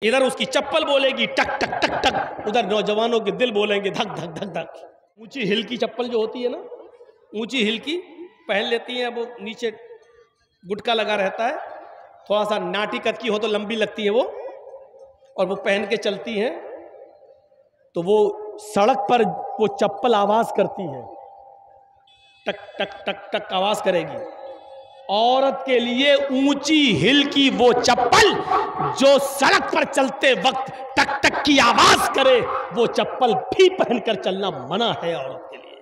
ادھر اس کی چپل بولے گی ٹک ٹک ٹک ٹک، ادھر نوجوانوں کے دل بولیں گے دھک دھک دھک دھک۔ اونچی ہل کی چپل جو ہوتی ہے نا، اونچی ہل کی پہن لیتی ہیں، وہ نیچے گٹکا لگا رہتا ہے، تھوڑا سا ناٹی کت کی ہو تو لمبی لگتی ہے وہ، اور وہ پہن کے چلتی ہیں تو وہ سڑک پر وہ چپل آواز کرتی ہے، ٹک ٹک ٹک ٹک آواز کرے گی۔ عورت کے لیے اونچی ہل کی وہ چپل جو سڑک پر چلتے وقت ٹک ٹک کی آواز کرے، وہ چپل بھی پہن کر چلنا منع ہے عورت کے لیے۔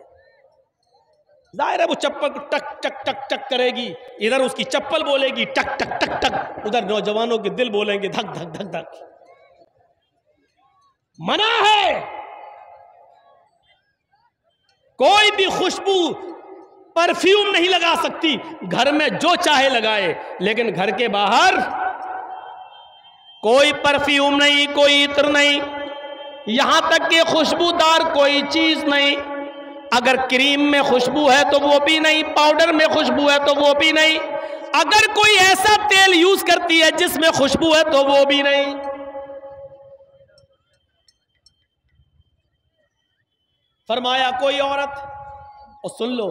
ظاہر ہے وہ چپل کو ٹک ٹک ٹک ٹک کرے گی، ادھر اس کی چپل بولے گی ٹک ٹک ٹک ٹک، ادھر نوجوانوں کے دل بولیں گے دھک دھک دھک دھک۔ منع ہے کوئی بھی خوشبو پرفیوم نہیں لگا سکتی، گھر میں جو چاہے لگائے، لیکن گھر کے باہر کوئی پرفیوم نہیں، کوئی عطر نہیں، یہاں تک کہ خوشبودار کوئی چیز نہیں۔ اگر کریم میں خوشبو ہے تو وہ بھی نہیں، پاؤڈر میں خوشبو ہے تو وہ بھی نہیں، اگر کوئی ایسا تیل یوز کرتی ہے جس میں خوشبو ہے تو وہ بھی نہیں۔ فرمایا کوئی عورت، اور سن لو،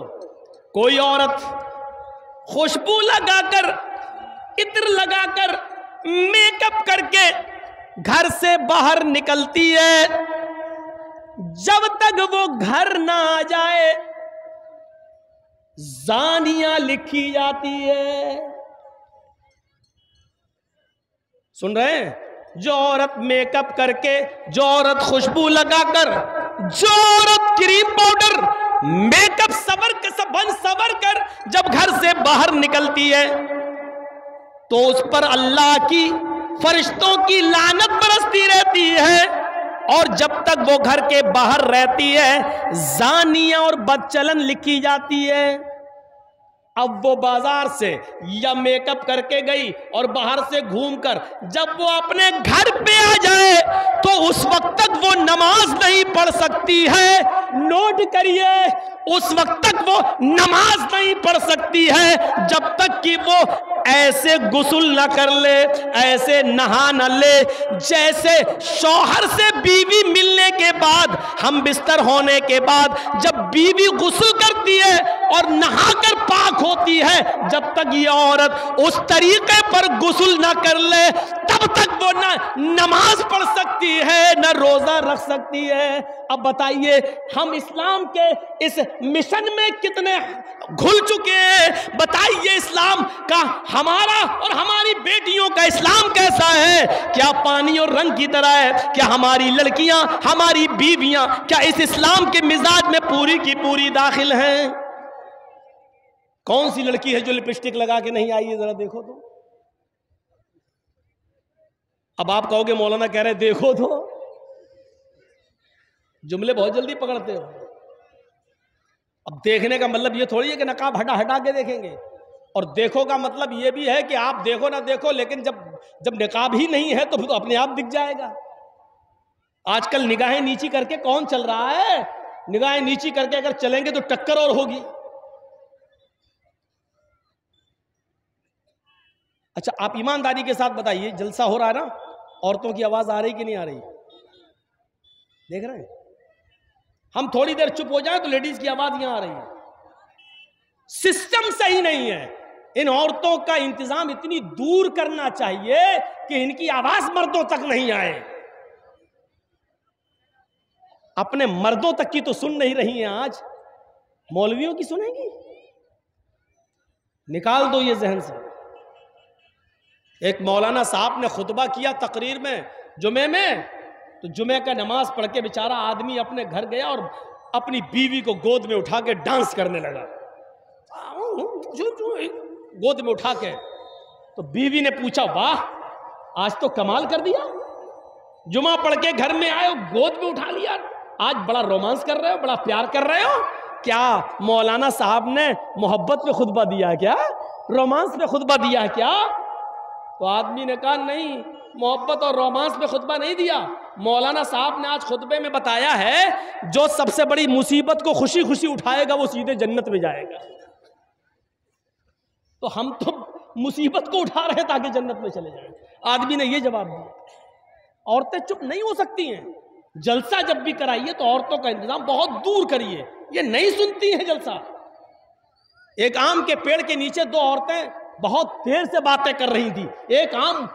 کوئی عورت خوشبو لگا کر، عطر لگا کر، میک اپ کر کے گھر سے باہر نکلتی ہے، جب تک وہ گھر نہ آ جائے زانیہ لکھی جاتی ہے۔ سن رہے ہیں؟ جو عورت میک اپ کر کے، جو عورت خوشبو لگا کر، جو عورت کریم پاؤڈر میک اپ سور کر جب گھر سے باہر نکلتی ہے تو اس پر اللہ کی، فرشتوں کی لعنت برستی رہتی ہے، اور جب تک وہ گھر کے باہر رہتی ہے زانیہ اور بدچلن لکھی جاتی ہے۔ اب وہ بازار سے یا میک اپ کر کے گئی اور باہر سے گھوم کر جب وہ اپنے گھر پہ آ جائے تو اس وقت تک وہ نماز نہیں پڑھ سکتی ہے۔ نوٹ کریے، اس وقت تک وہ نماز نہیں پڑھ سکتی ہے جب تک کہ وہ ایسے غسل نہ کر لے، ایسے نہا نہ لے جیسے شوہر سے بیوی ملنے کے بعد، ہم بستر ہونے کے بعد جب بیوی غسل کرتی ہے اور نہا کر پاک ہوتی ہے، جب تک یہ عورت اس طریقے پر غسل نہ کر لے تب تک وہ نہ نماز پڑھ سکتی ہے نہ روزہ رکھ سکتی ہے۔ اب بتائیے ہم اسلام کے اس مشن میں کتنے گھل چکے ہیں؟ بتائیے اسلام کا، ہمارا اور ہماری بیٹیوں کا اسلام کیسا ہے؟ کیا پانی اور رنگ کی طرح ہے؟ کیا ہماری لڑکیاں، ہماری بیویاں کیا اس اسلام کے مزاج میں پوری کی پوری داخل ہیں؟ کون سی لڑکی ہے جو لپسٹک لگا کے نہیں آئی ہے؟ ذرا دیکھو تو۔ اب آپ کہو گے مولانا کہہ رہے دیکھو تو، جملے بہت جلدی پکڑتے ہو۔ اب دیکھنے کا مطلب یہ تھوڑی ہے کہ نقاب ہٹا کے دیکھیں گے، اور دیکھو کا مطلب یہ بھی ہے کہ آپ دیکھو نہ دیکھو، لیکن جب نقاب ہی نہیں ہے تو پھر تو اپنے آپ دکھ جائے گا۔ آج کل نگاہیں نیچی کر کے کون چل رہا ہے؟ نگاہیں نیچی کر کے اگر چلیں گے تو ٹکر اور ہوگی۔ اچھا آپ ایمانداری کے ساتھ بتائیے، جلسہ ہو رہا ہے نا، عورتوں کی آواز آ رہی کہ نہیں آ رہی؟ دیکھ رہے ہیں؟ ہم تھوڑی دیر چپ ہو جائیں تو لیڈیز کی آواز یہاں آ رہی ہے۔ سسٹم صحیح نہیں ہے، ان عورتوں کا انتظام اتنی دور کرنا چاہیے کہ ان کی آواز مردوں تک نہیں آئے۔ اپنے مردوں تک کی تو سن نہیں رہی ہیں، آج مولویوں کی سنیں گی؟ نکال دو یہ ذہن سے۔ ایک مولانا صاحب نے خطبہ کیا تقریر میں جمعے میں، تو جمعے کا نماز پڑھ کے بیچارہ آدمی اپنے گھر گیا اور اپنی بیوی کو گود میں اٹھا کے ڈانس کرنے لگا، گود میں اٹھا کے۔ تو بیوی نے پوچھا واہ آج تو کمال کر دیا، جمعہ پڑھ کے گھر میں آئے گود میں اٹھا لیا، آج بڑا رومانس کر رہے ہو، بڑا پیار کر رہے ہو۔ کیا مولانا صاحب نے محبت پہ خطبہ دیا ہے کیا؟ رومانس پہ خطبہ دیا ہے کیا؟ تو آدمی نے کہا نہیں، محبت اور رومانس پہ خطبہ نہیں دیا، مولانا صاحب نے آج خطبے میں بتایا ہے جو سب سے بڑی مصیبت کو خوشی خوشی اٹھائے گا وہ سیدھے جنت میں جائے گا۔ تو ہم تو مصیبت کو اٹھا رہے ہیں تاکہ جنت میں چلے جائیں۔ آدمی نے یہ جواب دیا۔ عورتیں چپ نہیں ہو سکتی ہیں. جلسہ جب بھی کرائیے تو عورتوں کا انتظام بہت دور کریے. یہ نہیں سنتی ہیں جلسہ. ایک آم کے پیڑ کے نیچے دو عورتیں بہت دیر سے باتیں کر رہی تھی. ایک آم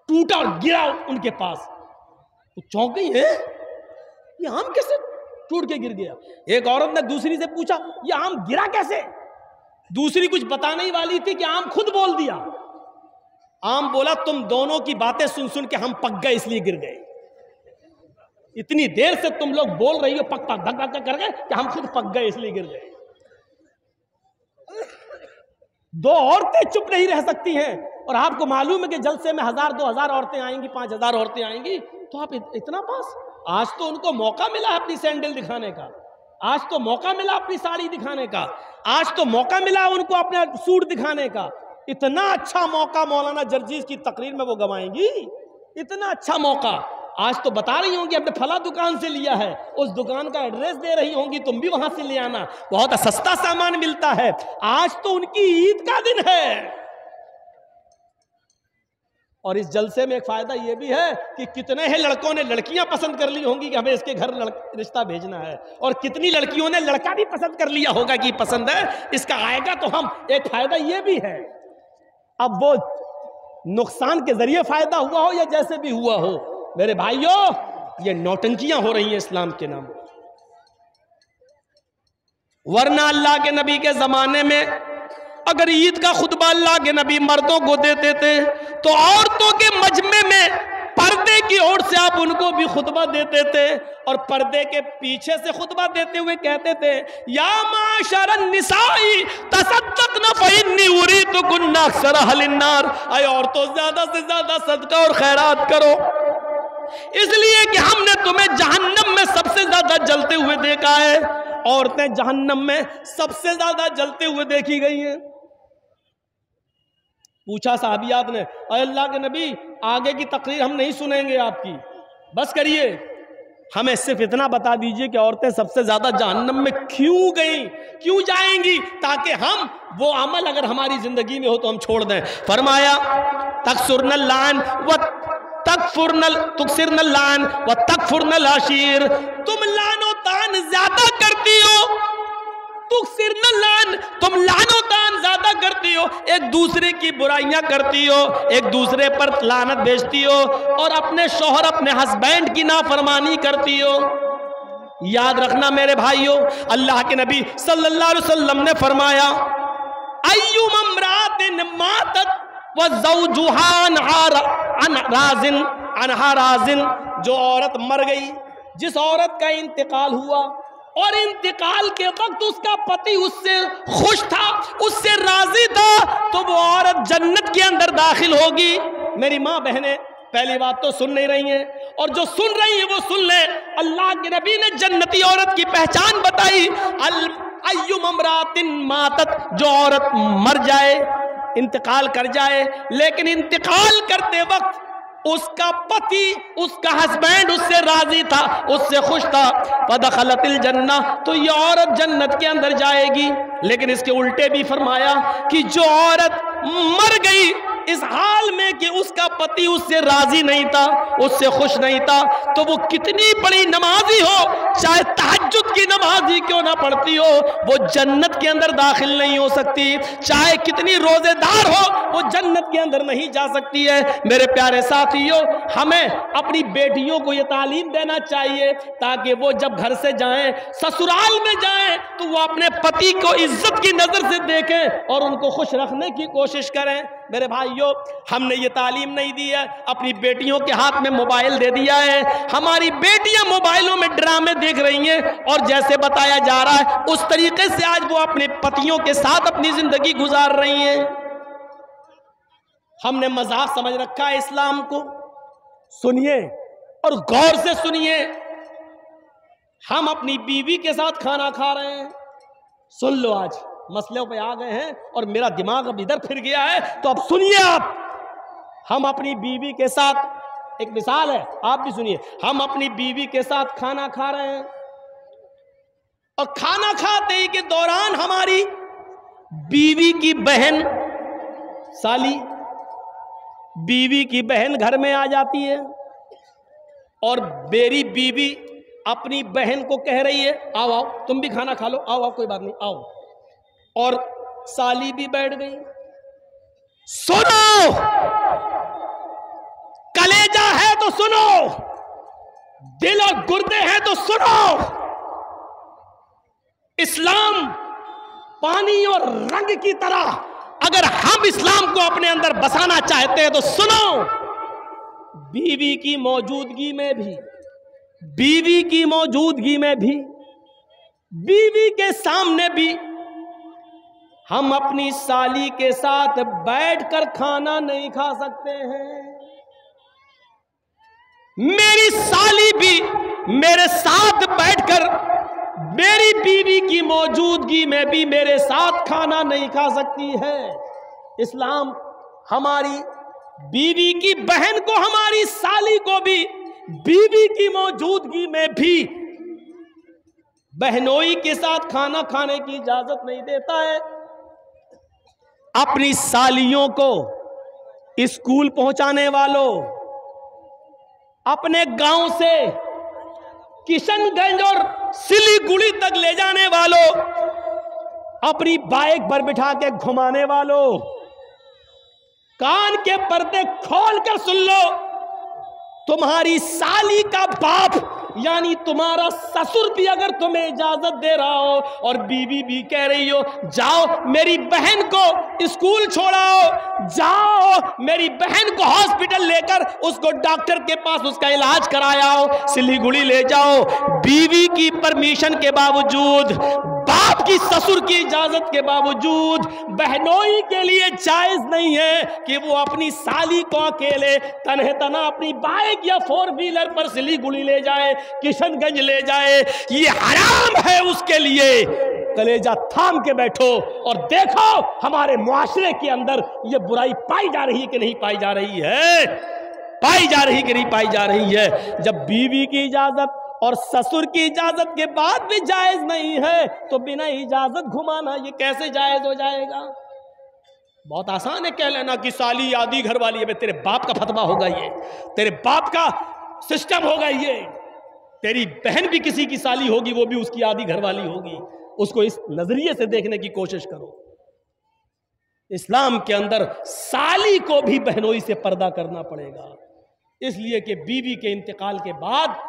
ٹوٹا اور گرا ان کے پاس. تو چونک گئی ہے, یہ آم کیسے ٹوٹ کے گر گیا؟ ایک عورت نے دوسری سے پوچھا یہ آم گرا کیسے؟ دوسری کچھ بتانے والی تھی کہ آم خود بول دیا. آم بولا تم دونوں کی باتیں سن سن کے ہم پک گئے اس لیے گر گئے. اتنی دیر سے تم لوگ بول رہی ہو پک پک دھک دھک کر گئے کہ ہم خود پک گئے اس لیے گر گئے. دو عورتیں چپ نہیں رہ سکتی ہیں. اور آپ کو معلوم ہے کہ جلسے میں 1000 2000 عورتیں آئیں گی, 5000 عورتیں آئیں گی, تو آپ اتنا پاس. آج تو ان کو موقع ملا اپنی سینڈل دکھانے کا, آج تو موقع ملا اپنی ساڑی دکھانے کا, آج تو موقع ملا ان کو اپنا سوٹ دکھانے کا. اتنا اچھا موقع مولانا جرجیز کی تقریر میں وہ گوائیں گی, اتنا اچھا موقع. آج تو بتا رہی ہوں گی اپنے فلاں دکان سے لیا ہے, اس دکان کا ایڈریس دے رہی ہوں گی, تم بھی وہاں سے لے آنا, بہت سستا سامان ملتا ہے. آج تو ان کی عید کا دن ہے. اور اس جلسے میں ایک فائدہ یہ بھی ہے کہ کتنے ہی لڑکوں نے لڑکیاں پسند کر لی ہوں گی کہ ہمیں اس کے گھر رشتہ بھیجنا ہے, اور کتنی لڑکیوں نے لڑکا بھی پسند کر لیا ہوگا کہ پسند ہے, اس کا آئے گا تو ہم. ایک فائدہ یہ بھی ہے, اب وہ نقصان کے ذریعے فائدہ ہوا ہو یا جیسے بھی ہوا ہو, میرے بھائیوں یہ نوٹنکیاں ہو رہی ہیں اسلام کے نام. ورنہ اللہ کے نبی کے زمانے میں اگر عید کا خطبہ اللہ کے نبی مردوں کو دیتے تھے تو عورتوں کے مجمع میں پردے کی اور سے آپ ان کو بھی خطبہ دیتے تھے, اور پردے کے پیچھے سے خطبہ دیتے ہوئے کہتے تھے یا معاشر النساء تصدقن فإنی اریدکن اکثر اہل النار. اے عورتوں زیادہ سے زیادہ صدقہ اور خیرات کرو, اس لیے کہ ہم نے تمہیں جہنم میں سب سے زیادہ جلتے ہوئے دیکھا ہے. عورتیں جہنم میں سب سے زیادہ جلتے ہوئے دیکھی گئی ہیں. پوچھا صحابیات نے اے اللہ کے نبی آگے کی تقریر ہم نہیں سنیں گے آپ کی, بس کریے, ہمیں صرف اتنا بتا دیجئے کہ عورتیں سب سے زیادہ جہنم میں کیوں گئیں, کیوں جائیں گی, تاکہ ہم وہ عمل اگر ہماری زندگی میں ہو تو ہم چھوڑ دیں. فرمایا تکسرن اللعن و تکسرن اللعن و تکفرن العشیر, تم لعن و طعن زیادہ کرتی ہو, تکسرن اللعن تم لعن و طعن زیادہ کرتی ہو, ایک دوسرے کی برائیاں کرتی ہو, ایک دوسرے پر لعنت بھیجتی ہو, اور اپنے شوہر اپنے ہسبینڈ کی نافرمانی کرتی ہو. یاد رکھنا میرے بھائیوں, اللہ کے نبی صلی اللہ علیہ وسلم نے فرمایا ایوم امرات ماتت وزوجها عنہا رازن, جو عورت مر گئی, جس عورت کا انتقال ہوا اور انتقال کے وقت اس کا پتی اس سے خوش تھا, اس سے راضی تھا, تو وہ عورت جنت کے اندر داخل ہوگی. میری ماں بہنیں پہلی بات تو سن نہیں رہی ہیں, اور جو سن رہی ہیں وہ سن لیں. اللہ کے نبی نے جنتی عورت کی پہچان بتائی, ایوم امرات ماتت, جو عورت مر جائے, انتقال کر جائے, لیکن انتقال کرتے وقت اس کا پتی, اس کا ہسبینڈ اس سے راضی تھا, اس سے خوش تھا, فدخلت الجنہ, تو یہ عورت جنت کے اندر جائے گی. لیکن اس کے الٹے بھی فرمایا کہ جو عورت مر گئی اس حال میں کہ اس کا پتی اس سے راضی نہیں تھا, اس سے خوش نہیں تھا, تو وہ کتنی بڑی نمازی ہو, چاہے تہجد کی نمازی کیوں نہ پڑھتی ہو, وہ جنت کے اندر داخل نہیں ہو سکتی. چاہے کتنی روزے دار ہو, وہ جنت کے اندر نہیں جا سکتی ہے. میرے پیارے ساتھیوں, ہمیں اپنی بیٹیوں کو یہ تعلیم دینا چاہیے تاکہ وہ جب گھر سے جائیں, سسرال میں جائیں, تو وہ اپنے پتی کو عزت کی نظر سے دیکھیں اور ان کو خوش رکھنے کی کوشش کریں. میرے بھائیوں, ہم نے یہ تعلیم نہیں دی ہے, اپنی بیٹیوں کے ہاتھ میں موبائل دے دیا ہے. ہماری بیٹیاں موبائلوں میں ڈرامے دیکھ رہی ہیں, اور جیسے بتایا جا رہا ہے اس طریقے سے آج وہ اپنے پتیوں کے ساتھ اپنی زندگی گزار رہی ہیں. ہم نے مذاق سمجھ رکھا ہے اسلام کو. سنیے اور غور سے سنیے, ہم اپنی بیوی کے ساتھ کھانا کھا رہے ہیں. سن لو, آج مسئلوں پہ آ گئے ہیں اور میرا دماغ اب ادھر پھر گیا ہے, تو اب سنیے آپ. ہم اپنی بیوی کے ساتھ, ایک مثال ہے, آپ بھی سنیے, ہم اپنی بیوی کے ساتھ کھانا کھا رہے ہیں, اور کھانا کھاتے ہی کے دوران ہماری بیوی کی بہن سالی, بیوی کی بہن گھر میں آ جاتی ہے. اور میری بیوی اپنی بہن کو کہہ رہی ہے آؤ آؤ تم بھی کھانا کھا لو، آؤ آؤ کوئی بات نہیں آؤ، اور سالی بھی بیٹھ گئی. سنو، کلیجہ ہے تو سنو، دل اور گردے ہیں تو سنو. اسلام پانی اور رنگ کی طرح اگر ہم اسلام کو اپنے اندر بسانا چاہتے ہیں تو سنو، بیوی کی موجودگی میں بھی، بیوی کی موجودگی میں بھی، بیوی کے سامنے بھی ہم اپنی سالی کے ساتھ بیٹھ کر کھانا نہیں کھا سکتے ہیں. میری سالی بھی میرے ساتھ بیٹھ کر میری بیوی کی موجودگی میں بھی میرے ساتھ کھانا نہیں کھا سکتی ہے. اسلام ہماری بیوی کی بہن کو، ہماری سالی کو بھی بیوی کی موجودگی میں بھی بہنوئی کے ساتھ کھانا کھانے کی اجازت نہیں دیتا ہے. اپنی سالیوں کو اسکول پہنچانے والوں، اپنے گاؤں سے کشن گنج اور سلی گڑی تک لے جانے والوں، اپنی بائک پر بٹھا کے گھمانے والوں، کان کے پردے کھول کر سن لو، تمہاری سالی کا باپ یعنی تمہارا سسر بھی اگر تمہیں اجازت دے رہا ہو اور بیوی بھی کہہ رہی ہو جاؤ میری بہن کو اسکول چھوڑاؤ، جاؤ میری بہن کو ہاسپٹل لے کر اس کو ڈاکٹر کے پاس اس کا علاج کرایا ہو، سلی گڑی لے جاؤ، بیوی کی پرمیشن کے باوجود، باپ کی سسر کی اجازت کے باوجود بہنوئی کے لیے جائز نہیں ہے کہ وہ اپنی سالی کو اکیلے تنہ تنہا اپنی بائک یا 4 ویلر پر سلی گڑی لے جائے، کشن گنج لے جائے. یہ حرام ہے اس کے لیے. کلیجہ تھام کے بیٹھو اور دیکھو ہمارے معاشرے کے اندر یہ برائی پائی جا رہی کہ نہیں پائی جا رہی ہے، پائی جا رہی کہ نہیں پائی جا رہی ہے. جب بیوی کی اجازت اور سسر کی اجازت کے بعد بھی جائز نہیں ہے تو بنا اجازت گھمانا یہ کیسے جائز ہو جائے گا؟ بہت آسان ہے کہہ لینا کہ سالی آدھی گھر والی ہے. تیرے باپ کا فتویٰ ہوگا، یہ تیرے باپ کا سسٹم ہوگا، یہ تیری بہن بھی کسی کی سالی ہوگی وہ بھی اس کی آدھی گھر والی ہوگی. اس کو اس نظریے سے دیکھنے کی کوشش کرو. اسلام کے اندر سالی کو بھی بہنوئی سے پردہ کرنا پڑے گا، اس لیے کہ بیوی کے انتقال کے بعد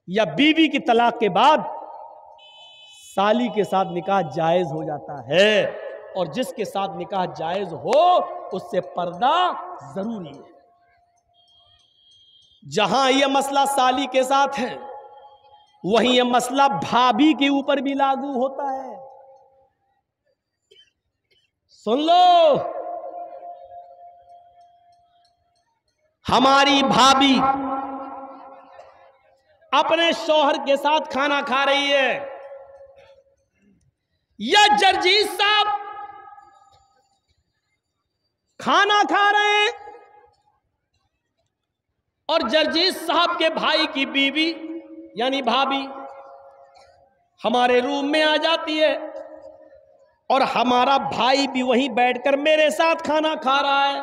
یا بیوی کی طلاق کے بعد سالی کے ساتھ نکاح جائز ہو جاتا ہے، اور جس کے ساتھ نکاح جائز ہو اس سے پردہ ضروری ہے. جہاں یہ مسئلہ سالی کے ساتھ ہے وہیں یہ مسئلہ بھابھی کے اوپر بھی لاگو ہوتا ہے. سن لو، ہماری بھابھی اپنے شوہر کے ساتھ کھانا کھا رہی ہے، یا جرجیت صاحب کھانا کھا رہے ہیں اور جرجیت صاحب کے بھائی کی بیوی یعنی بھابھی ہمارے روم میں آ جاتی ہے اور ہمارا بھائی بھی وہیں بیٹھ کر میرے ساتھ کھانا کھا رہا ہے،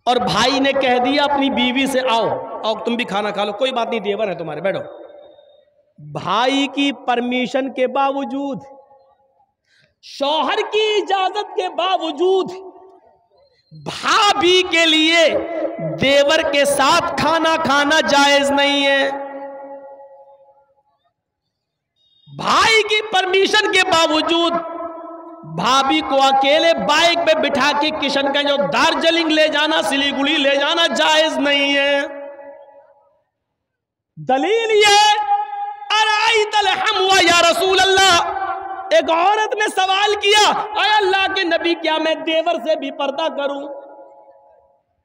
اور بھائی نے کہہ دیا اپنی بیوی سے آؤ آؤ تم بھی کھانا کھا لو، کوئی بات نہیں دیور ہے تمہارے بیٹھو. بھائی کی پرمیشن کے باوجود، شوہر کی اجازت کے باوجود بھابھی کے لیے دیور کے ساتھ کھانا کھانا جائز نہیں ہے. بھائی کی پرمیشن کے باوجود بھابھی کو اکیلے بائک پہ بٹھا کے کشن گنج اور دارجلنگ لے جانا، سلی گڑی لے جانا جائز نہیں ہے. دلیل یہ ارائیت الحموا یا رسول اللہ، ایک عورت نے سوال کیا اے اللہ کے نبی کیا میں دیور سے بھی پردہ کروں؟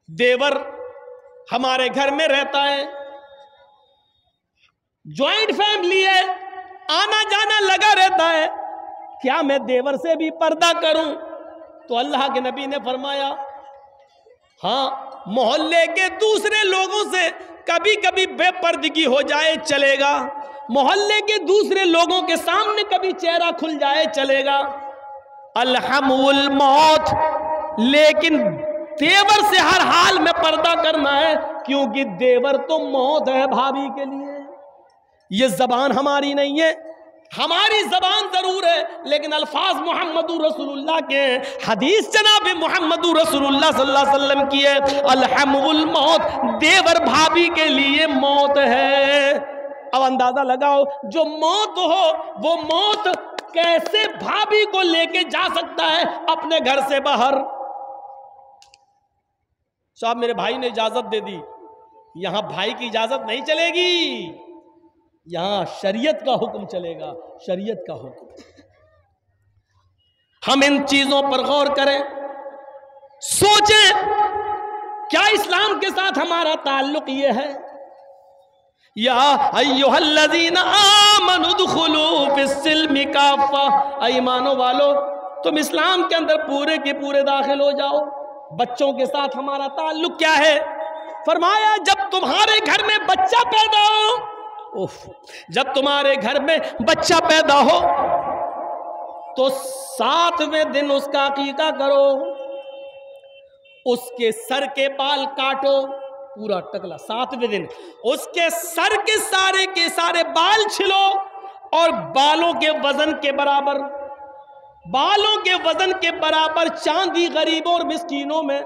دیور ہمارے گھر میں رہتا ہے، جوائنٹ فیملی ہے، آنا جانا لگا رہتا ہے، کیا میں دیور سے بھی پردہ کروں؟ تو اللہ کے نبی نے فرمایا ہاں، محلے کے دوسرے لوگوں سے کبھی کبھی بے پردگی ہو جائے چلے گا، محلے کے دوسرے لوگوں کے سامنے کبھی چہرہ کھل جائے چلے گا. الحم الموت، لیکن دیور سے ہر حال میں پردہ کرنا ہے، کیونکہ دیور تو موت ہے بھابھی کے لیے۔ یہ زبان ہماری نہیں ہے، ہماری زبان ضرور ہے لیکن الفاظ محمد رسول اللہ کے ہیں۔ حدیث جناب محمد رسول اللہ صلی اللہ علیہ وسلم کی ہے، الحم الموت، دیور بھابھی کے لیے موت ہے۔ اب اندازہ لگاؤ، جو موت ہو وہ موت کیسے بھابھی کو لے کے جا سکتا ہے اپنے گھر سے باہر؟ صاحب میرے بھائی نے اجازت دے دی، یہاں بھائی کی اجازت نہیں چلے گی، یہاں شریعت کا حکم چلے گا، شریعت کا حکم۔ ہم ان چیزوں پر غور کریں، سوچیں کیا اسلام کے ساتھ ہمارا تعلق یہ ہے؟ یا ایھا الذین آمنوا ادخلوا فی السلم کافہ، ایمانو والو تم اسلام کے اندر پورے کے پورے داخل ہو جاؤ۔ بچوں کے ساتھ ہمارا تعلق کیا ہے؟ فرمایا جب تمہارے گھر میں بچہ پیدا ہو، جب تمہارے گھر میں بچہ پیدا ہو تو 7ویں دن اس کا عقیقہ کرو، اس کے سر کے بال کاٹو، پورا ٹکلا، 7ویں دن اس کے سر کے سارے بال چھلو، اور بالوں کے وزن کے برابر چاندی غریبوں اور مسکینوں میں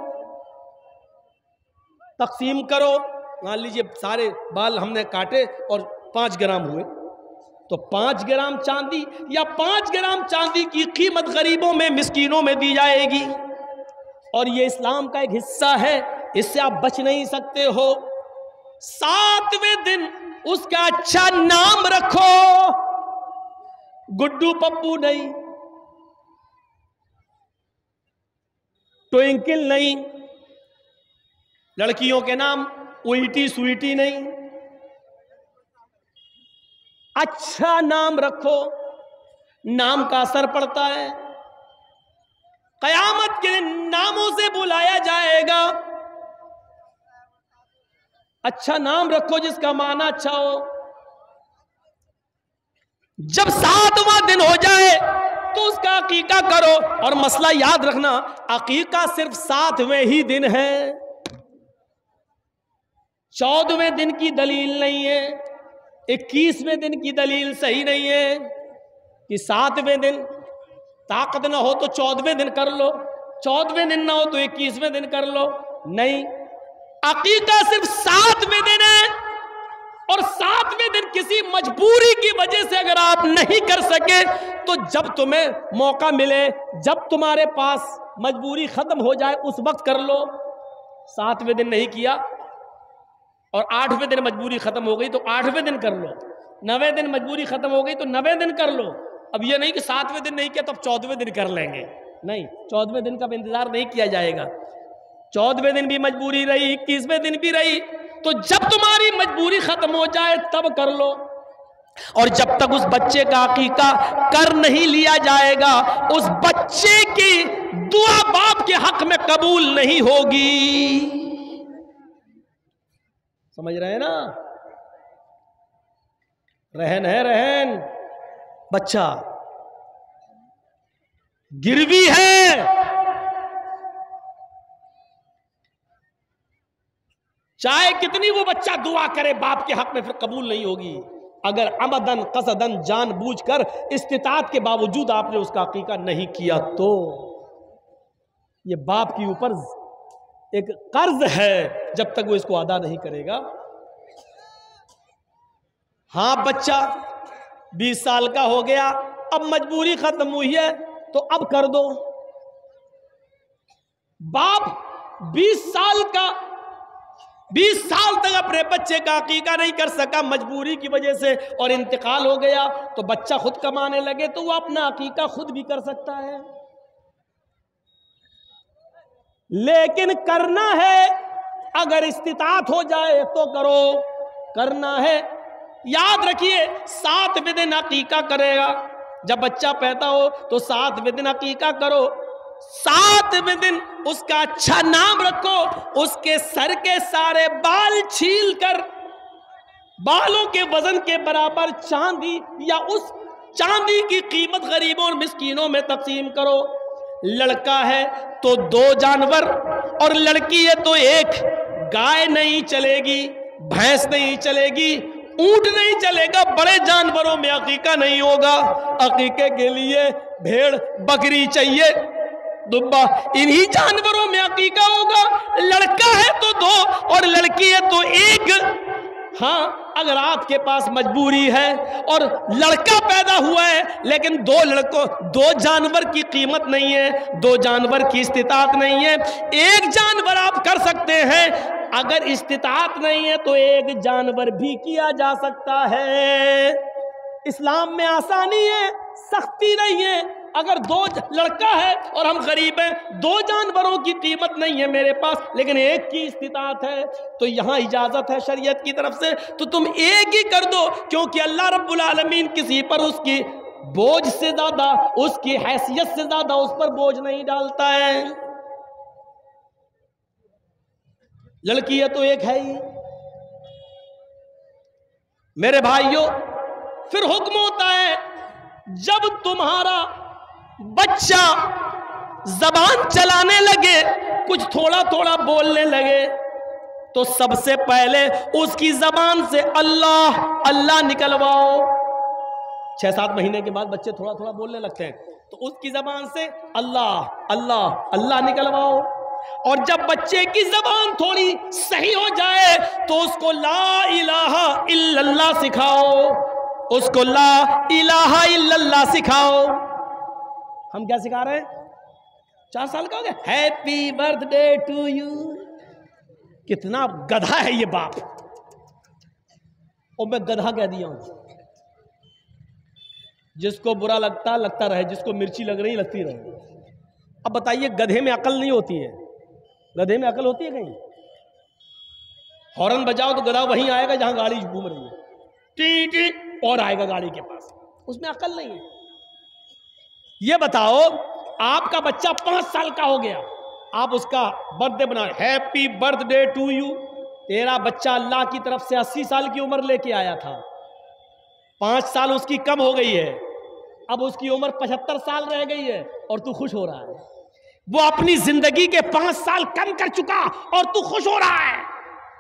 تقسیم کرو۔ مان لیجئے سارے بال ہم نے کاٹے اور 5 گرام ہوئے، تو 5 گرام چاندی یا 5 گرام چاندی کی قیمت غریبوں میں مسکینوں میں دی جائے گی۔ اور یہ اسلام کا ایک حصہ ہے، اس سے آپ بچ نہیں سکتے ہو۔ 7ویں دن اس کا اچھا نام رکھو، گڈو پپو نہیں، ٹوئنکل نہیں، لڑکیوں کے نام اوئیٹی سوئیٹی نہیں، اچھا نام رکھو، نام کا اثر پڑتا ہے، قیامت کے دن ناموں سے بلایا جائے گا۔ اچھا نام رکھو جس کا معنی اچھا ہو۔ جب 7واں دن ہو جائے تو اس کا عقیقہ کرو، اور مسئلہ یاد رکھنا، عقیقہ صرف 7ویں ہی دن ہے، 14ویں دن کی دلیل نہیں ہے، 21ویں دن کی دلیل صحیح نہیں ہے کہ 7ویں دن طاقت نہ ہو تو 14ویں دن کر لو، 14ویں دن نہ ہو تو 21ویں دن کر لو، نہیں، عقیقہ صرف 7ویں دن ہے، اور 7ویں دن کسی مجبوری کی وجہ سے اگر آپ نہیں کر سکے تو جب تمہیں موقع ملے، جب تمہارے پاس مجبوری ختم ہو جائے اس وقت کر لو۔ 7ویں دن نہیں کیا اور 8ویں دن مجبوری ختم ہو گئی تو 8ویں دن کر لو، 9ویں دن مجبوری ختم ہو گئی تو 9ویں دن کر لو۔ اب یہ نہیں کہ 7ویں دن نہیں کیا تب 14ویں دن کر لیں گے، نہیں، 14ویں دن کا انتظار نہیں کیا جائے گا، 14ویں دن بھی مجبوری رہی، 21ویں دن بھی رہی، تو جب تمہاری مجبوری ختم ہو جائے تب کر لو۔ اور جب تک اس بچے کا عقیقہ کر نہیں لیا جائے گا اس بچے کی دعا باپ کے حق میں قبول نہیں ہوگی۔ سمجھ رہے ہیں نا؟ رہن ہے، رہن، بچہ گروی ہے، چاہے کتنی وہ بچہ دعا کرے باپ کے حق میں پھر قبول نہیں ہوگی، اگر عمدن قصدن جان بوجھ کر استطاعت کے باوجود آپ نے اس کا عقیقہ نہیں کیا تو یہ باپ کے اوپر ایک قرض ہے جب تک وہ اس کو ادا نہیں کرے گا۔ ہاں بچہ 20 سال کا ہو گیا، اب مجبوری ختم ہوئی ہے تو اب کر دو۔ باپ 20 سال تک اپنے بچے کا عقیقہ نہیں کر سکا مجبوری کی وجہ سے اور انتقال ہو گیا، تو بچہ خود کمانے لگے تو وہ اپنا عقیقہ خود بھی کر سکتا ہے، لیکن کرنا ہے اگر استطاعت ہو جائے تو کرو، کرنا ہے۔ یاد رکھیے 7ویں دن عقیقہ کرے گا، جب بچہ پیدا ہو تو 7ویں دن عقیقہ کرو، 7ویں دن اس کا اچھا نام رکھو، اس کے سر کے سارے بال چھیل کر بالوں کے وزن کے برابر چاندی یا اس چاندی کی قیمت غریبوں اور مسکینوں میں تقسیم کرو۔ لڑکا ہے تو 2 جانور اور لڑکی ہے تو ایک گائے نہیں چلے گی، بھینس نہیں چلے گی، اونٹ نہیں چلے گا، بڑے جانوروں میں عقیقہ نہیں ہوگا، عقیقے کے لیے بھیڑ بکری چاہیے، دبا، انہی جانوروں میں عقیقہ ہوگا۔ لڑکا ہے تو 2 اور لڑکی ہے تو 1۔ ہاں اگر آپ کے پاس مجبوری ہے اور لڑکا پیدا ہوا ہے لیکن 2 جانور کی قیمت نہیں ہے، 2 جانور کی استطاعت نہیں ہے، 1 جانور آپ کر سکتے ہیں۔ اگر استطاعت نہیں ہے تو 1 جانور بھی کیا جا سکتا ہے۔ اسلام میں آسانی ہے، سختی نہیں ہے۔ اگر 2 لڑکا ہے اور ہم غریب ہیں، 2 جانوروں کی قیمت نہیں ہے میرے پاس لیکن 1 کی استطاعت ہے، تو یہاں اجازت ہے شریعت کی طرف سے، تو تم 1 ہی کر دو، کیونکہ اللہ رب العالمین کسی پر اس کی بوجھ سے زیادہ، اس کی حیثیت سے زیادہ اس پر بوجھ نہیں ڈالتا ہے۔ لڑکی ہے تو 1 ہے ہی۔ میرے بھائیوں، پھر حکم ہوتا ہے جب تمہارا بچہ زبان چلانے لگے، کچھ تھوڑا تھوڑا بولنے لگے، تو سب سے پہلے اس کی زبان سے اللہ اللہ نکلواؤ۔ 6-7 مہینے کے بعد بچے تھوڑا تھوڑا بولنے لگتے ہیں، تو اس کی زبان سے اللہ اللہ اللہ نکلواؤ۔ اور جب بچے کی زبان تھوڑی صحیح ہو جائے تو اس کو لا الہ الا اللہ سکھاؤ، اس کو لا الہ الا اللہ سکھاؤ۔ ہم کیا سکھا رہے ہیں؟ 4 سال کا ہو گیا، happy birthday to you. کتنا گدھا ہے یہ باپ، اور میں گدھا کہہ دیا ہوں۔ جس کو برا لگتا رہے، جس کو مرچی لگ رہی لگتی رہے۔ اب بتائیے، گدھے میں عقل نہیں ہوتی ہے؟ گدھے میں عقل ہوتی ہے کہیں؟ ہارن بجاؤ تو گدھا وہیں آئے گا جہاں گاڑی گھوم رہی ہے، ٹی ٹی اور آئے گا گاڑی کے پاس، اس میں عقل نہیں ہے۔ یہ بتاؤ، آپ کا بچہ 5 سال کا ہو گیا، آپ اس کا برتھ ڈے بنا رہے، happy birthday to you. تیرا بچہ اللہ کی طرف سے 80 سال کی عمر لے کے آیا تھا، 5 سال اس کی کم ہو گئی ہے، اب اس کی عمر 75 سال رہ گئی ہے اور تو خوش ہو رہا ہے۔ وہ اپنی زندگی کے 5 سال کم کر چکا اور تو خوش ہو رہا ہے۔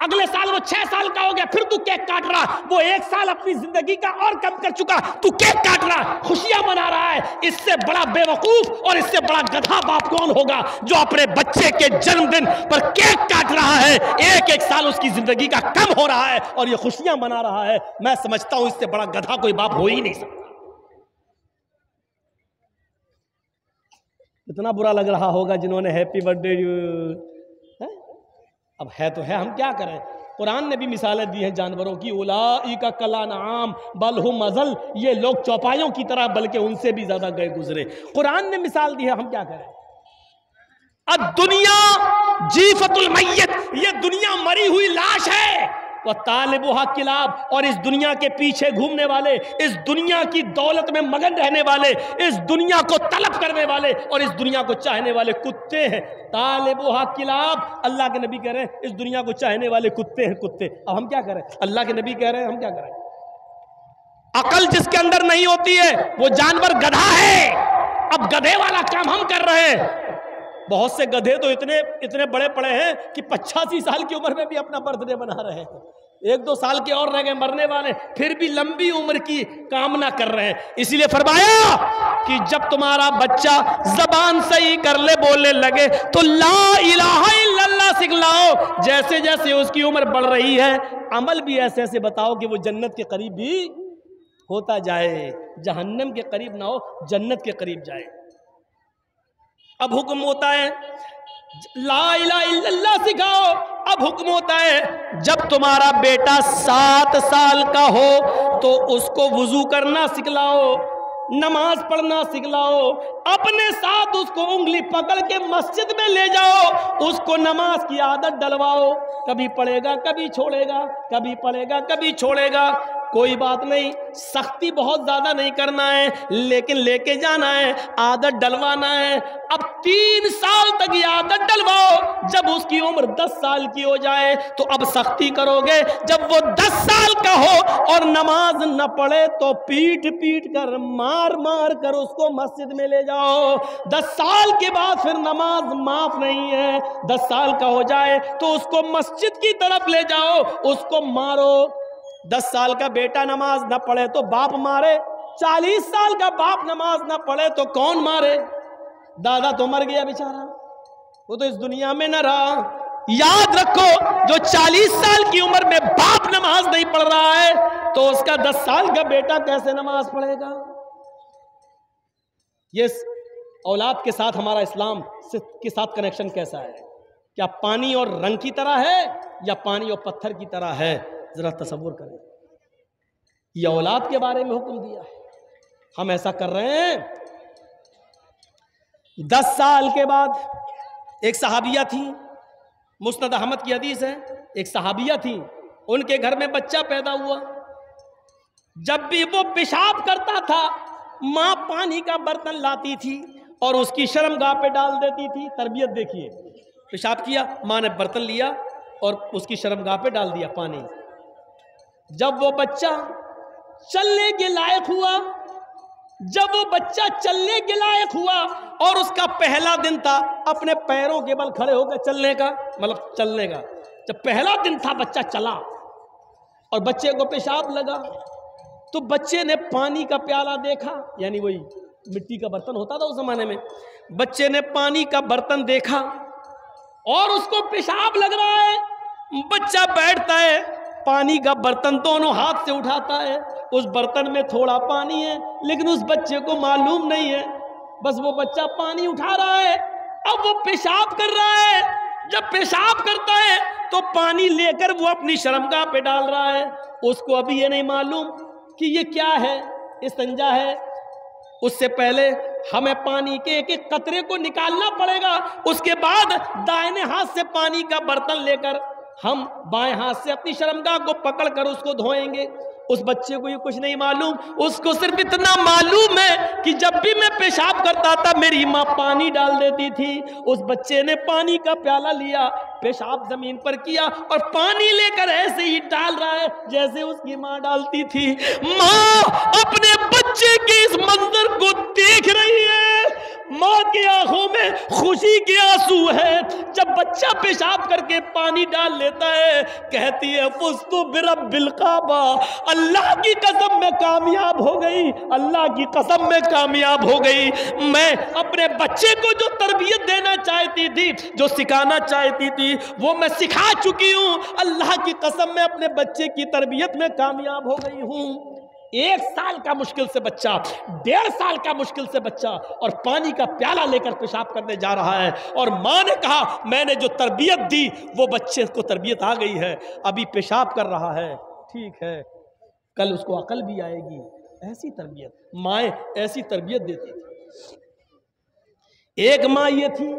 اگلے سال وہ 6 سال کا ہو گیا، پھر تو کیک کاٹ رہا۔ وہ 1 سال اپنی زندگی کا اور کم کر چکا، تو کیک کاٹ رہا، خوشیاں منا رہا ہے۔ اس سے بڑا بے وقوف اور اس سے بڑا گدھا باپ کون ہوگا جو اپنے بچے کے جنم دن پر کیک کاٹ رہا ہے، 1 سال اس کی زندگی کا کم ہو رہا ہے اور یہ خوشیاں منا رہا ہے۔ میں سمجھتا ہوں اس سے بڑا گدھا کوئی باپ ہو ہی نہیں سکتا۔ اتنا برا لگ رہا ہوگا جنہوں نے ہیپی برتھ ڈے، اب ہے تو ہے، ہم کیا کریں؟ قرآن نے بھی مثالیں دی ہیں جانوروں کی، اولئک کالانعام بل ہم اضل، یہ لوگ چوپایوں کی طرح بلکہ ان سے بھی زیادہ گئے گزرے۔ قرآن نے مثال دی ہے، ہم کیا کریں؟ الدنیا جیفت المیت، یہ دنیا مری ہوئی لاش ہے، وطالبها کلاب، اور اس دنیا کے پیچھے گھومنے والے، اس دنیا کی دولت میں مگن رہنے والے، اس دنیا کو طلب کرنے والے اور اس دنیا کو چاہنے والے کتے ہیں۔ طالبها کلاب، اللہ کے نبی کہہ رہے ہیں اس دنیا کو چاہنے والے کتے ہیں، کتے۔ اب ہم کیا کریں؟ اللہ کے نبی کہہ رہے ہیں، ہم کیا کریں؟ عقل جس کے اندر نہیں ہوتی ہے وہ جانور گدھا ہے۔ اب گدھے والا کام ہم کر رہے ہیں۔ بہت سے گدھے تو اتنے بڑے پڑے ہیں کہ 85 سال کی عمر میں بھی اپنا برتھ ڈے بنا رہے ہیں، 1-2 سال کے اور رہ گئے مرنے والے، پھر بھی لمبی عمر کی کامنا کر رہے ہیں۔ اسی لیے فرمایا کہ جب تمہارا بچہ زبان صحیح کر لے، بولنے لگے، تو لا الہ الا اللہ سکھلاؤ۔ جیسے جیسے اس کی عمر بڑھ رہی ہے، عمل بھی ایسے ایسے بتاؤ کہ وہ جنت کے قریب بھی ہوتا جائے، جہنم کے قریب نہ ہو، جنت کے قریب جائے۔ اب حکم ہوتا ہے لا الہ الا اللہ سکھاؤ۔ اب حکم ہوتا ہے جب تمہارا بیٹا 7 سال کا ہو تو اس کو وضو کرنا سکھلاؤ، نماز پڑھنا سکھلاؤ، اپنے ساتھ اس کو انگلی پکڑ کے مسجد میں لے جاؤ، اس کو نماز کی عادت ڈلواؤ۔ کبھی پڑھے گا کبھی چھوڑے گا، کبھی پڑھے گا کبھی چھوڑے گا۔ کوئی بات نہیں، سختی بہت زیادہ نہیں کرنا ہے، لیکن لے کے جانا ہے، عادت ڈلوانا ہے۔ اب 3 سال تک یہ عادت ڈلواؤ، جب اس کی عمر 10 سال کی ہو جائے تو اب سختی کرو گے۔ جب وہ 10 سال کا ہو اور نماز نہ پڑھے تو پیٹ پیٹ کر، مار مار کر اس کو مسجد میں لے جاؤ۔ 10 سال کے بعد پھر نماز معاف نہیں ہے، 10 سال کا ہو جائے تو اس کو مسجد کی طرف لے جاؤ، اس کو مارو۔ 10 سال کا بیٹا نماز نہ پڑھے تو باپ مارے، 40 سال کا باپ نماز نہ پڑھے تو کون مارے؟ دادا تو مر گیا بیچارہ، وہ تو اس دنیا میں نہ رہا۔ یاد رکھو، جو 40 سال کی عمر میں باپ نماز نہیں پڑھ رہا ہے تو اس کا 10 سال کا بیٹا کیسے نماز پڑھے گا؟ یہ اولاد کے ساتھ ہمارا اسلام کے ساتھ کنیکشن کیسا ہے؟ کیا پانی اور رنگ کی طرح ہے یا پانی اور پتھر کی طرح ہے؟ ذرا تصور کریں، یہ اولاد کے بارے میں حکم دیا ہے، ہم ایسا کر رہے ہیں۔ 10 سال کے بعد ایک صحابیہ تھی، مسند احمد کی حدیث ہے، ایک صحابیہ تھی، ان کے گھر میں بچہ پیدا ہوا۔ جب بھی وہ پیشاب کرتا تھا، ماں پانی کا برتن لاتی تھی اور اس کی شرمگاہ پہ ڈال دیتی تھی۔ تربیت دیکھیے، پیشاب کیا، ماں نے برتن لیا اور اس کی شرمگاہ پہ ڈال دیا پانی۔ جب وہ بچہ چلنے کے لائق ہوا، اور اس کا پہلا دن تھا اپنے پیروں کے بل کھڑے ہو کے چلنے کا، جب پہلا دن تھا بچہ چلا اور بچے کو پیشاب لگا تو بچے نے پانی کا پیالہ دیکھا، یعنی وہی مٹی کا برتن ہوتا تھا اس زمانے میں، بچے نے پانی کا برتن دیکھا اور اس کو پیشاب لگ رہا ہے۔ بچہ بیٹھتا ہے، پانی کا برتن دونوں ہاتھ سے اٹھاتا ہے، اس برتن میں تھوڑا پانی ہے لیکن اس بچے کو معلوم نہیں ہے، بس وہ بچہ پانی اٹھا رہا ہے، اب وہ پیشاب کر رہا ہے۔ جب پیشاب کرتا ہے تو پانی لے کر وہ اپنی شرمگاہ پہ ڈال رہا ہے، اس کو ابھی یہ نہیں معلوم کہ یہ کیا ہے، استنجا ہے۔ اس سے پہلے ہمیں پانی کے ایک ایک قطرے کو نکالنا پڑے گا، اس کے بعد دائیں ہاتھ سے پانی کا برتن لے کر ہم بائیں ہاتھ سے اپنی شرمگاہ کو پکڑ کر اس کو دھوئیں گے۔ اس بچے کو یہ کچھ نہیں معلوم، اس کو صرف اتنا معلوم ہے کہ جب بھی میں پیشاب کرتا تھا میری ماں پانی ڈال دیتی تھی۔ اس بچے نے پانی کا پیالہ لیا، پیشاب زمین پر کیا اور پانی لے کر ایسے ہی ڈال رہا ہے جیسے اس کی ماں ڈالتی تھی۔ ماں اپنے بچے کے اس منظر کو دیکھ رہی ہے، ماں کی آنکھوں میں خوشی کے آنسو ہے۔ جب بچہ پیشاب کر کے پانی ڈال لیتا ہے کہتی ہے فزت برب الکعبہ، اللہ کی قسم میں کامیاب ہو گئی، اللہ کی قسم میں کامیاب ہو گئی۔ میں اپنے بچے کو جو تربیت دینا چاہتی تھی، جو سکھانا چاہتی تھی، وہ میں سکھا چکی ہوں۔ اللہ کی قسم میں اپنے بچے کی تربیت میں کامیاب ہو گئی ہوں۔ 1 سال کا مشکل سے بچہ، 1.5 سال کا مشکل سے بچہ اور پانی کا پیالہ لے کر پیشاب کرنے جا رہا ہے، اور ماں نے کہا میں نے جو تربیت دی وہ بچے کو تربیت آ گئی ہے، ابھی پیشاب کر رہا ہے، ٹھیک ہے کل اس کو عقل بھی آئے گی۔ ایسی تربیت مائیں ایسی تربیت دیتی تھی۔ ایک ماں یہ تھی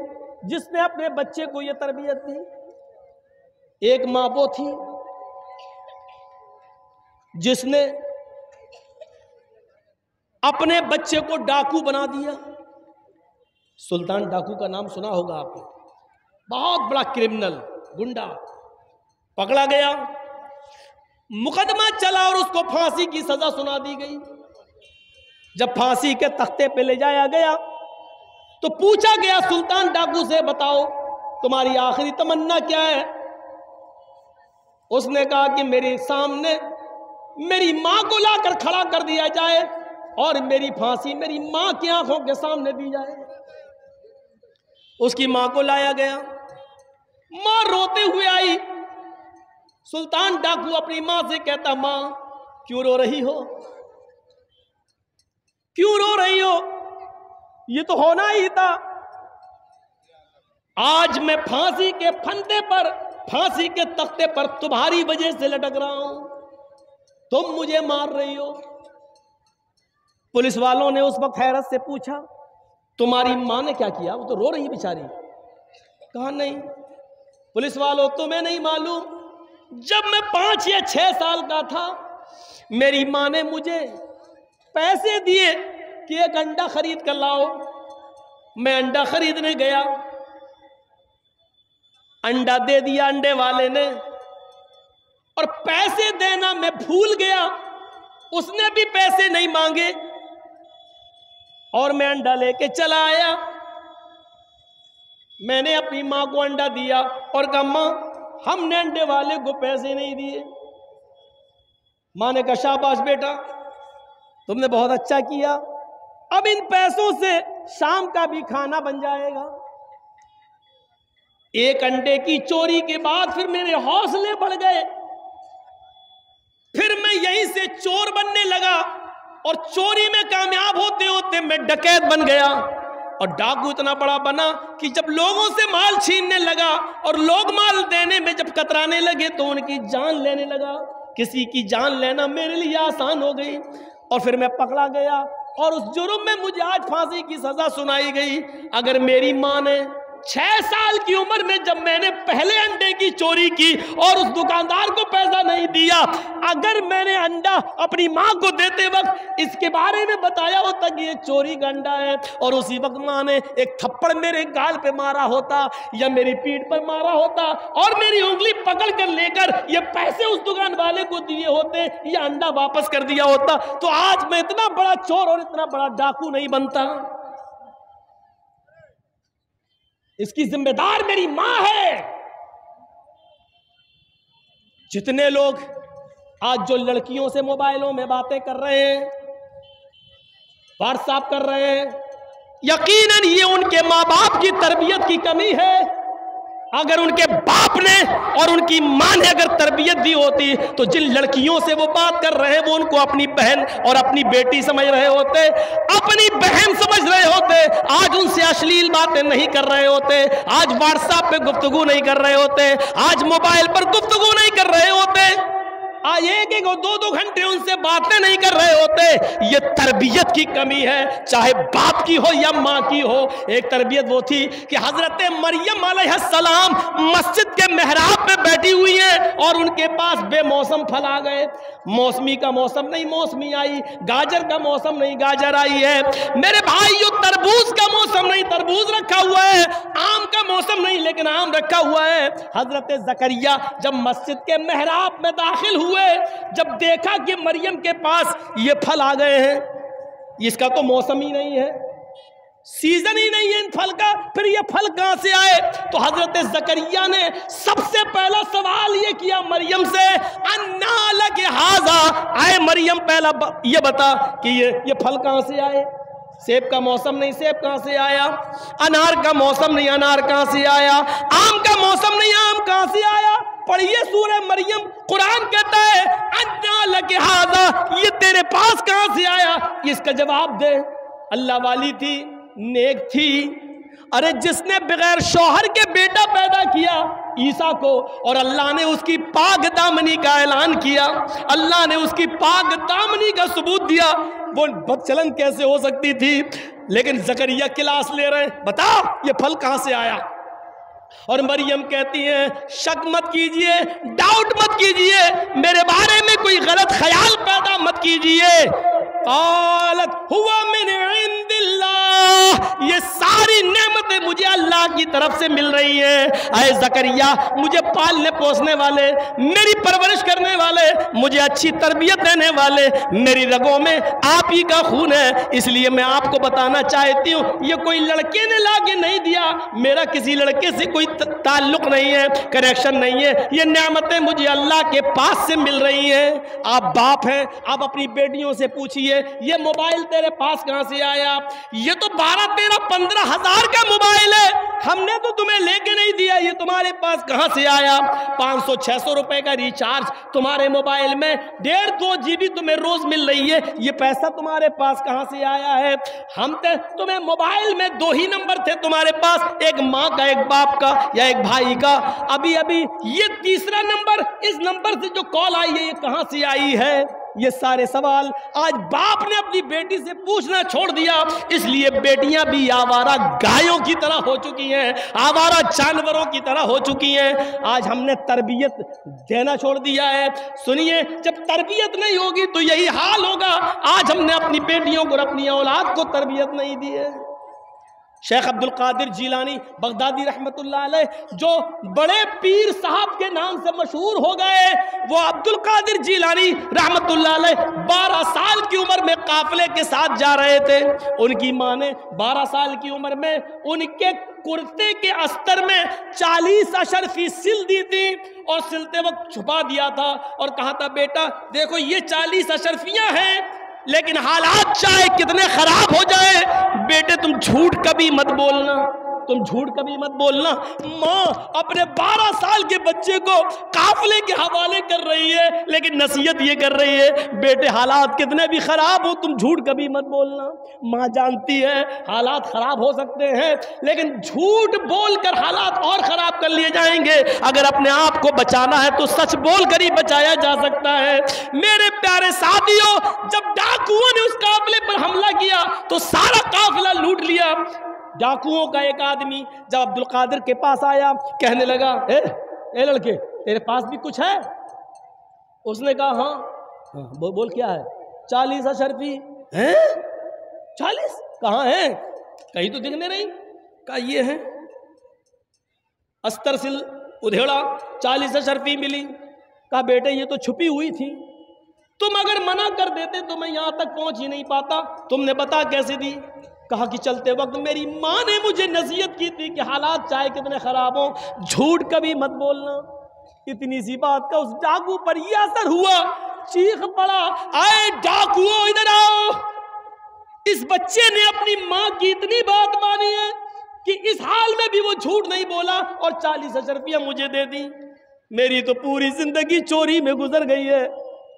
جس نے اپنے بچے کو یہ تربیت دی، ایک ماں وہ تھی جس نے اپنے بچے کو ڈاکو بنا دیا۔ سلطان ڈاکو کا نام سنا ہوگا آپ نے، بہت بڑا کرمنل، گنڈا، پکڑا گیا، مقدمہ چلا اور اس کو پھانسی کی سزا سنا دی گئی۔ جب پھانسی کے تختے پہ لے جایا گیا تو پوچھا گیا سلطان ڈاکو سے بتاؤ تمہاری آخری تمنا کیا ہے؟ اس نے کہا کہ میرے سامنے میری ماں کو لا کر کھڑا کر دیا جائے اور میری پھانسی میری ماں کی آنکھوں کے سامنے دی جائے۔ اس کی ماں کو لایا گیا، ماں روتے ہوئے آئی۔ سلطان ڈاکو اپنی ماں سے کہتا ماں کیوں رو رہی ہو، کیوں رو رہی ہو، یہ تو ہونا ہی تھا۔ آج میں پھانسی کے پھندے پر، پھانسی کے تختے پر تمہاری وجہ سے لٹک رہا ہوں، تم مجھے مار رہی ہو۔ پولیس والوں نے اس وقت حیرت سے پوچھا تمہاری ماں نے کیا کیا، وہ تو رو رہی بیچاری۔ کہا نہیں پولیس والوں تمہیں نہیں معلوم، جب میں 5 یا 6 سال کا تھا میری ماں نے مجھے پیسے دیے کہ ایک انڈا خرید کر لاؤ. میں انڈا خریدنے گیا, انڈا دے دیا انڈے والے نے, اور پیسے دینا میں بھول گیا, اس نے بھی پیسے نہیں مانگے, اور میں انڈا لے کے چلا آیا. میں نے اپنی ماں کو انڈا دیا اور کہا ماں ہم نے انڈے والے کو پیسے نہیں دیے. ماں نے کہا شاباش بیٹا, تم نے بہت اچھا کیا, اب ان پیسوں سے شام کا بھی کھانا بن جائے گا. ایک انڈے کی چوری کے بعد پھر میرے حوصلے بڑھ گئے, پھر میں یہیں سے چور بننے لگا, اور چوری میں کامیاب ہوتے ہوتے میں ڈکیت بن گیا. اور ڈاکو اتنا بڑا بنا کہ جب لوگوں سے مال چھیننے لگا اور لوگ مال دینے میں جب کترانے لگے تو ان کی جان لینے لگا. کسی کی جان لینا میرے لیے آسان ہو گئی, اور پھر میں پکڑا گیا, اور اس جرم میں مجھے آج پھانسی کی سزا سنائی گئی. اگر میری ماں نے 6 سال کی عمر میں جب میں نے پہلے انڈے کی چوری کی اور اس دکاندار کو پیسہ نہیں دیا, اگر میں نے انڈا اپنی ماں کو دیتے وقت اس کے بارے میں بتایا ہوتا کہ یہ چوری کا انڈا ہے, اور اسی وقت ماں نے ایک تھپڑ میرے گال پہ مارا ہوتا یا میری پیٹھ پر مارا ہوتا اور میری انگلی پکڑ کر لے کر یہ پیسے اس دکان والے کو دیے ہوتے یا انڈا واپس کر دیا ہوتا, تو آج میں اتنا بڑا چور اور اتنا بڑا ڈاکو نہیں بنتا. اس کی ذمہ دار میری ماں ہے. جتنے لوگ آج جو لڑکیوں سے موبائلوں میں باتیں کر رہے ہیں, واٹس ایپ کر رہے ہیں, یقیناً یہ ان کے ماں باپ کی تربیت کی کمی ہے. اگر ان کے باپ نے اور ان کی ماں نے اگر تربیت دی ہوتی تو جن لڑکیوں سے وہ بات کر رہے ہیں وہ ان کو اپنی بہن اور اپنی بیٹی سمجھ رہے ہوتے, اپنی بہن سمجھ رہے ہوتے, آج ان سے اشلیل باتیں نہیں کر رہے ہوتے, آج واٹس ایپ پہ گفتگو نہیں کر رہے ہوتے, آج موبائل پر گفتگو نہیں کر رہے ہوتے, آج 1-1 اور 2-2 گھنٹے ان سے باتیں نہیں کر رہے ہوتے. یہ تربیت کی کمی ہے, چاہے باپ کی ہو یا ماں کی ہو. ایک تربیت وہ تھی کہ حضرت مریم علیہ السلام مسجد کے محراب میں بیٹھی ہوئی ہیں اور ان کے پاس بے موسم پھل آ گئے. موسمی کا موسم نہیں موسمی آئی, گاجر کا موسم نہیں گاجر آئی ہے, میرے بھائیو تربوز کا موسم نہیں تربوز رکھا ہوا ہے, آم کا موسم نہیں لیکن آم رکھا ہوا ہے. حضرت زکریا جب مسجد کے محراب میں داخل ہوئے, جب دیکھا کہ مریم کے پاس یہ پھل آ گئے ہیں, اس کا تو موسم ہی نہیں ہے, سیزن ہی نہیں ہے ان پھل کا, پھر یہ پھل کہاں سے آئے؟ تو حضرت زکریا نے سب سے پہلا سوال یہ کیا مریم سے, انا لک ھذا, اے مریم پہلا یہ بتا کہ یہ پھل کہاں سے آئے. سیب کا موسم نہیں سیب کہاں سے آیا, انار کا موسم نہیں انار کہاں سے آیا, آم کا موسم نہیں آم کہاں سے آیا. پڑھیے سورہ مریم, قرآن کہتا ہے انا لک ھذا, یہ تیرے پاس کہاں سے آیا. اس کا جواب دے. اللہ والی تھی, نیک تھی, ارے جس نے بغیر شوہر کے بیٹا پیدا کیا عیسیٰ کو, اور اللہ نے اس کی پاک دامنی کا اعلان کیا, اللہ نے اس کی پاک دامنی کا ثبوت دیا, وہ بدچلن کیسے ہو سکتی تھی. لیکن زکریا کلاس لے رہے ہیں, بتا یہ پھل کہاں سے آیا. اور مریم کہتی ہیں شک مت کیجئے, ڈاؤٹ مت کیجئے, میرے بارے میں کوئی غلط خیال پیدا مت کیجئے. قالت ہوا من عند اللہ, یہ ساری نعمتیں مجھے اللہ کی طرف سے مل رہی ہیں. اے زکریا, مجھے پالنے پوسنے والے, میری پرورش کرنے والے, مجھے اچھی تربیت دینے والے, میری رگوں میں آپ ہی کا خون ہے, اس لیے میں آپ کو بتانا چاہتی ہوں یہ کوئی لڑکے نے لا کے نہیں دیا, میرا کسی لڑکے سے کوئی تعلق نہیں ہے, کنیکشن نہیں ہے, یہ نعمتیں مجھے اللہ کے پاس سے مل رہی ہیں. آپ باپ ہیں, آپ اپنی بیٹیوں سے پوچھئے یہ موبائل تیرے پاس کہاں سے آیا, یہ تو 12-13-15 ہزار کا موبائل ہے, ہم نے تو تمہیں لے کے نہیں دیا, یہ تمہارے پاس کہاں سے آیا. 500-600 روپے کا ریچارج تمہارے موبائل میں 1.5-2 GB تمہیں روز مل رہی ہے, یہ پیسہ تمہارے پاس کہاں سے آیا ہے. ہم تمہیں موبائل میں 2 ہی نمبر تھے تمہارے پاس, ایک ماں کا ایک باپ کا یا ایک بھائی کا, ابھی یہ تیسرا نمبر, اس نمبر سے جو کال آئی ہے یہ کہاں سے آئی ہے. یہ سارے سوال آج باپ نے اپنی بیٹی سے پوچھنا چھوڑ دیا، اس لیے بیٹیاں بھی آوارہ گایوں کی طرح ہو چکی ہیں، آوارہ جانوروں کی طرح ہو چکی ہیں۔ آج ہم نے تربیت دینا چھوڑ دیا ہے۔ سنیے، جب تربیت نہیں ہوگی تو یہی حال ہوگا۔ آج ہم نے اپنی بیٹیوں کو اور اپنی اولاد کو تربیت نہیں دی ہے۔ شیخ عبد القادر جیلانی بغدادی رحمت اللہ علیہ جو بڑے پیر صاحب کے نام سے مشہور ہو گئے، وہ عبد القادر جیلانی رحمت اللہ علیہ 12 سال کی عمر میں قافلے کے ساتھ جا رہے تھے۔ ان کی ماں نے 12 سال کی عمر میں ان کے کرتے کے استر میں 40 اشرفی سل دی تھی اور سلتے وقت چھپا دیا تھا اور کہا تھا بیٹا دیکھو یہ 40 اشرفیاں ہیں، لیکن حالات چاہے کتنے خراب ہو جائے بیٹے تم جھوٹ کبھی مت بولنا، تم جھوٹ کبھی مت بولنا۔ ماں اپنے 12 سال کے بچے کو قافلے کے حوالے کر رہی ہے، لیکن نصیحت یہ کر رہی ہے بیٹے حالات کتنے بھی خراب ہو تم جھوٹ کبھی مت بولنا۔ ماں جانتی ہے حالات خراب ہو سکتے ہیں، لیکن جھوٹ بول کر حالات اور خراب کر لیے جائیں گے۔ اگر اپنے آپ کو بچانا ہے تو سچ بول کر ہی بچایا جا سکتا ہے۔ میرے پیارے ساتھیوں، جب ڈاکوؤں نے اس قافلے پر حملہ کیا تو سارا قافلہ لوٹ لیا۔ ڈاکوؤں کا ایک آدمی جب عبد القادر کے پاس آیا کہنے لگا اے لڑکے تیرے پاس بھی کچھ ہے؟ اس نے کہا ہاں۔ بول کیا ہے؟ 40 اشرفی ہیں۔ 40 کہاں ہیں؟ کہیں تو دکھنے نہیں۔ کہا یہ ہیں۔ استر سل ادھیڑا 40 اشرفی ملی۔ کہا بیٹے یہ تو چھپی ہوئی تھی، تم اگر منع کر دیتے تو میں یہاں تک پہنچ ہی نہیں پاتا، تم نے بتا کیسے دی؟ کہا کہ چلتے وقت میری ماں نے مجھے نصیحت کی تھی کہ حالات چاہے کتنے خراب ہوں جھوٹ کبھی مت بولنا۔ اتنی سی بات کا اس ڈاکو پر یہ اثر ہوا، چیخ پڑا اے ڈاکوؤ ادھر آؤ۔ اس بچے نے اپنی ماں کی اتنی بات مانی ہے کہ اس حال میں بھی وہ جھوٹ نہیں بولا اور 40 اشرفیاں مجھے دے دی۔ میری تو پوری زندگی چوری میں گزر گئی ہے،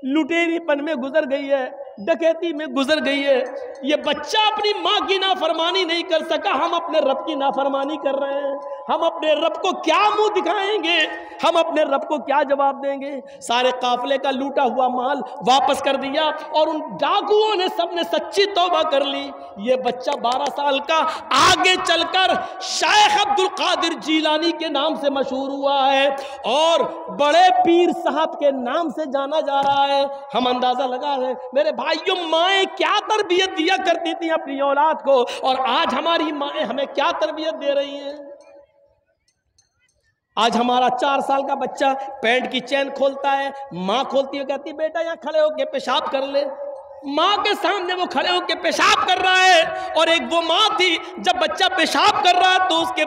لٹیری پن میں گزر گئی ہے، ڈکیتی میں گزر گئی ہے۔ یہ بچہ اپنی ماں کی نافرمانی نہیں کر سکا، ہم اپنے رب کی نافرمانی کر رہے ہیں۔ ہم اپنے رب کو کیا منہ دکھائیں گے؟ ہم اپنے رب کو کیا جواب دیں گے؟ سارے قافلے کا لوٹا ہوا مال واپس کر دیا اور ان ڈاکوؤں نے سب نے سچی توبہ کر لی۔ یہ بچہ 12 سال کا آگے چل کر شیخ عبد القادر جیلانی کے نام سے مشہور ہوا ہے اور بڑے پیر صاحب کے نام سے جانا جا رہا ہے۔ ہم اندازہ لگا رہے میرے بھائیوں مائیں کیا تربیت دیا کرتی تھی اپنی اولاد کو، اور آج ہماری مائیں ہمیں کیا تربیت دے رہی ہیں۔ آج ہمارا 4 سال کا بچہ پینٹ کی چین کھولتا ہے، ماں کھولتی ہے کہتی بیٹا یہاں کھڑے ہو کے پیشاب کر لے۔ ماں کے سامنے وہ کھڑے ہو کے پیشاب کر رہا ہے، اور ایک وہ ماں تھی جب بچہ پیشاب کر رہا تو اس کے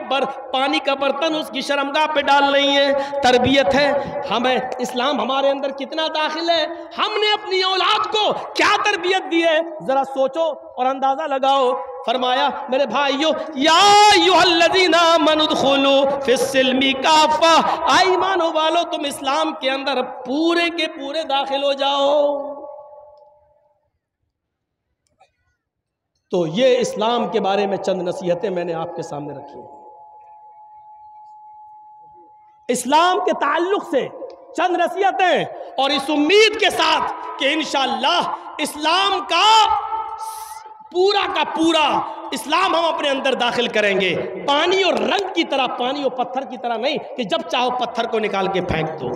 پانی کا برتن اس کی شرمگاہ پہ ڈال رہی ہے۔ تربیت ہے ہمیں، اسلام ہمارے اندر کتنا داخل ہے، ہم نے اپنی اولاد کو کیا تربیت دی ہے، ذرا سوچو اور اندازہ لگاؤ۔ فرمایا میرے بھائیو یا ایھا الذین آمنوا ادخلوا فی السلم کافہ، ایمانو والو تم اسلام کے اندر پورے کے پورے داخل ہو جاؤ۔ تو یہ اسلام کے بارے میں چند نصیحتیں میں نے آپ کے سامنے رکھی ہیں۔ اسلام کے تعلق سے چند نصیحتیں، اور اس امید کے ساتھ کہ انشاءاللہ اسلام کا پورا اسلام ہم اپنے اندر داخل کریں گے، پانی اور رنگ کی طرح، پانی اور پتھر کی طرح نہیں کہ جب چاہو پتھر کو نکال کے پھینک دو۔